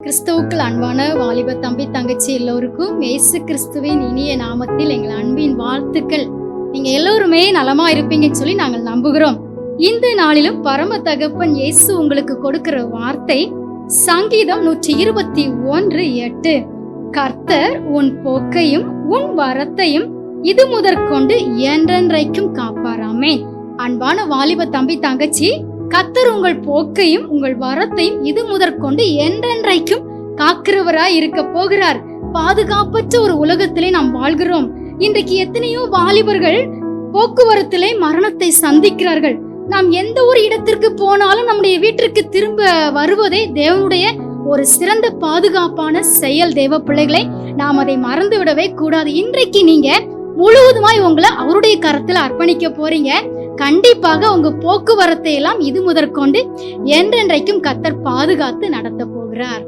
கிறிஸ்துவுக்குள் அன்பான வாலிப தம்பி தங்கச்சி எல்லோருக்கும் இயேசு கிறிஸ்துவின் இனிய நாமத்தில் எங்கள் அன்பின் வாழ்த்துக்கள். நீங்க எல்லோருமே நலமா இருப்பீங்கன்னு சொல்லி நாங்கள் நம்புகிறோம். இந்த நாளிலும் பரம தகப்பன் இயேசு உங்களுக்கு கொடுக்கிற வார்த்தை சங்கீதம் 121:8. கர்த்தர் உன் போக்கையும் உன் வரத்தையும் இது முதற்கொண்டு என்றென்றைக்கும் காப்பாராமே. அன்பான வாலிப தம்பி தங்கச்சி, கர்த்தர் உங்கள் போக்கையும் உங்கள் வரத்தையும் இது முதற்கொண்டு என்றென்றைக்கும் காக்கிறவராய் இருக்க போகிறார். பாதுகாப்பற்ற ஒரு உலகத்திலே நாம் வாழ்கிறோம். இன்றைக்கு எத்தனையோ வாலிபர்கள் போக்குவரத்திலே மரணத்தை சந்திக்கிறார்கள். நாம் எந்த ஒரு இடத்திற்கு போனாலும் நம்முடைய வீட்டிற்கு திரும்ப வருவதே தேவனுடைய ஒரு சிறந்த பாதுகாப்பான செயல். தேவ பிள்ளைகளை நாம் அதை மறந்து விடவே கூடாது. இன்றைக்கு நீங்க முழுவதுமாய் உங்களை அவருடைய கரத்துல அர்ப்பணிக்க போறீங்க. கண்டிப்பாக உங்க போக்குவரத்தை எல்லாம் இது முதற்கொண்டு என்றென்றைக்கும் கர்த்தர் பாதுகாத்து நடத்த போகிறார்.